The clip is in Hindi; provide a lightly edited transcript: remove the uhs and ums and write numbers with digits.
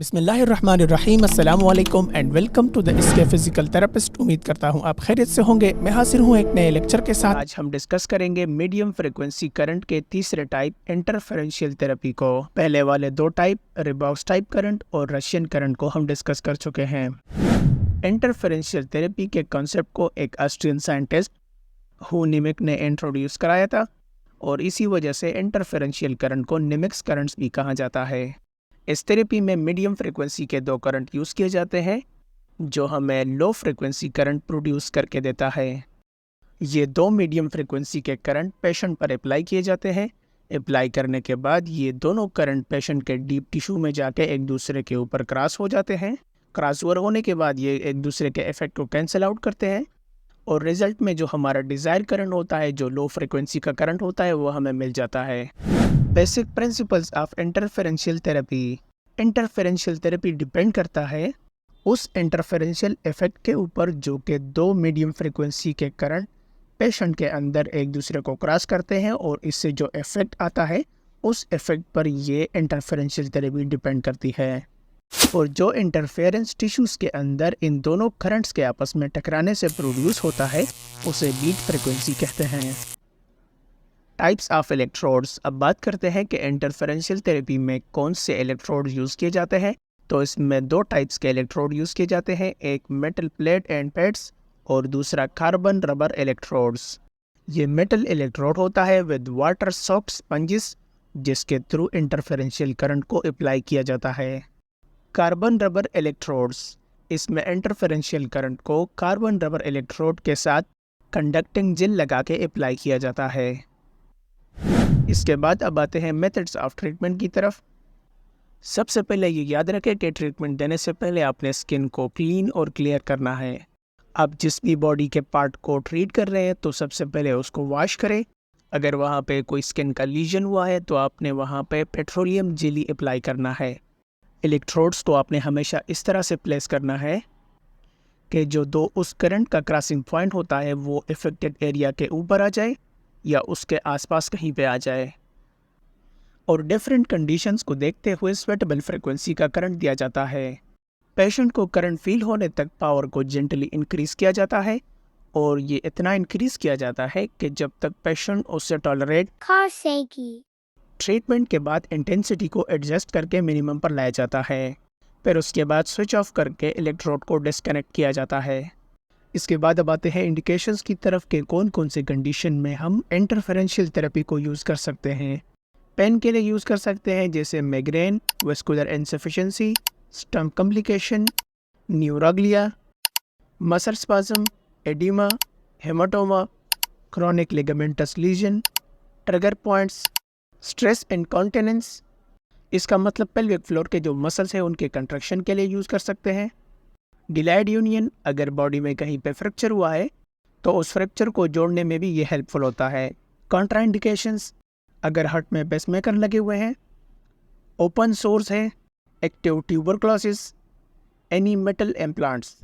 बिस्मिल्लाहिर्रहमानिर्रहीम अस्सलाम वालेकुम एंड वेलकम टू द इसके फिजिकल थेरेपिस्ट। उम्मीद करता हूँ आप खैरियत से होंगे। मैं हाजिर हूँ एक नए लेक्चर के साथ। आज हम डिस्कस करेंगे मीडियम फ्रीक्वेंसी करंट के तीसरे टाइप इंटरफेरेंशियल थेरेपी को। पहले वाले दो टाइप रिबॉक्स टाइप करंट और रशियन करंट को हम डिस्कस कर चुके हैं। इंटरफेरेंशियल थेरेपी के कॉन्सेप्ट को एक ऑस्ट्रियन साइंटिस्ट हु निमिक ने इंट्रोड्यूस कराया था और इसी वजह से इंटरफेरेंशियल करंट को निमिक्स करंट्स भी कहा जाता है। इस थेरेपी में मीडियम फ्रीक्वेंसी के दो करंट यूज़ किए जाते हैं जो हमें लो फ्रीक्वेंसी करंट प्रोड्यूस करके देता है। ये दो मीडियम फ्रीक्वेंसी के करंट पेशेंट पर अप्लाई किए जाते हैं। अप्लाई करने के बाद ये दोनों करंट पेशेंट के डीप टिश्यू में जाके एक दूसरे के ऊपर क्रॉस हो जाते हैं। क्रॉस ओवर होने के बाद ये एक दूसरे के इफेक्ट को कैंसिल आउट करते हैं और रिजल्ट में जो हमारा डिज़ायर करंट होता है, जो लो फ्रीक्वेंसी का करंट होता है, वो हमें मिल जाता है। Basic principles of इंटरफेरेंशियल therapy. इंटरफेरेंशियल therapy depend करता है उस इंटरफेरेंशियल इफेक्ट के ऊपर जो कि दो मीडियम फ्रीक्वेंसी के करंट पेशेंट के अंदर एक दूसरे को क्रॉस करते हैं और इससे जो इफेक्ट आता है उस इफेक्ट पर ये इंटरफेरेंशियल थेरेपी डिपेंड करती है। और जो इंटरफेरेंस टिश्यूज़ के अंदर इन दोनों करंट्स के आपस में टकराने से प्रोड्यूस होता है उसे बीट फ्रीक्वेंसी कहते हैं। Types of electrodes. अब बात करते हैं कि इंटरफेरेंशियल थेरेपी में कौन से इलेक्ट्रोड यूज़ किए जाते हैं। तो इसमें दो टाइप्स के इलेक्ट्रोड यूज़ किए जाते हैं, एक मेटल प्लेट एंड पैड्स और दूसरा कार्बन रबर इलेक्ट्रोड्स। ये मेटल इलेक्ट्रोड होता है विद वाटर सॉफ्ट स्पंजेस जिसके थ्रू इंटरफेरेंशियल करंट को अप्लाई किया जाता है। कार्बन रबर इलेक्ट्रोड्स, इसमें इंटरफेरेंशियल करंट को कार्बन रबर इलेक्ट्रोड के साथ कंडक्टिंग जेल लगा के अप्लाई किया जाता है। इसके बाद अब आते हैं मेथड्स ऑफ ट्रीटमेंट की तरफ। सबसे पहले ये याद रखें कि ट्रीटमेंट देने से पहले आपने स्किन को क्लीन और क्लियर करना है। आप जिस भी बॉडी के पार्ट को ट्रीट कर रहे हैं तो सबसे पहले उसको वॉश करें। अगर वहाँ पे कोई स्किन का लीजन हुआ है तो आपने वहाँ पे पेट्रोलियम जेली अप्लाई करना है। इलेक्ट्रोड्स को आपने हमेशा इस तरह से प्लेस करना है कि जो दो उस करंट का क्रॉसिंग पॉइंट होता है वो इफेक्टेड एरिया के ऊपर आ जाए या उसके आसपास कहीं पे आ जाए। और डिफरेंट कंडीशंस को देखते हुए स्वेटेबल फ्रीक्वेंसी का करंट दिया जाता है। पेशेंट को करंट फील होने तक पावर को जेंटली इंक्रीज़ किया जाता है और ये इतना इंक्रीज़ किया जाता है कि जब तक पेशेंट उससे टॉलरेट खा सकेगी। ट्रीटमेंट के बाद इंटेंसिटी को एडजस्ट करके मिनिमम पर लाया जाता है। फिर उसके बाद स्विच ऑफ करके इलेक्ट्रोड को डिस्कनेक्ट किया जाता है। इसके बाद अब आते हैं इंडिकेशंस की तरफ के कौन कौन से कंडीशन में हम इंटरफेरेंशियल थेरेपी को यूज़ कर सकते हैं। पेन के लिए यूज़ कर सकते हैं जैसे migraine, vascular insufficiency, stomach complication, neuroglia, muscle spasm, oedema, haematoma, chronic ligamentous lesion, trigger points, stress incontinence. इसका मतलब पेल्विक फ्लोर के जो मसल्स हैं उनके कंट्रक्शन के लिए यूज़ कर सकते हैं। डिलाइड यूनियन, अगर बॉडी में कहीं पे फ्रैक्चर हुआ है तो उस फ्रैक्चर को जोड़ने में भी ये हेल्पफुल होता है। कॉन्ट्राइंडिकेशंस, अगर हार्ट में पेसमेकर लगे हुए हैं, ओपन सोर्स है, active tuberculosis, any metal implants.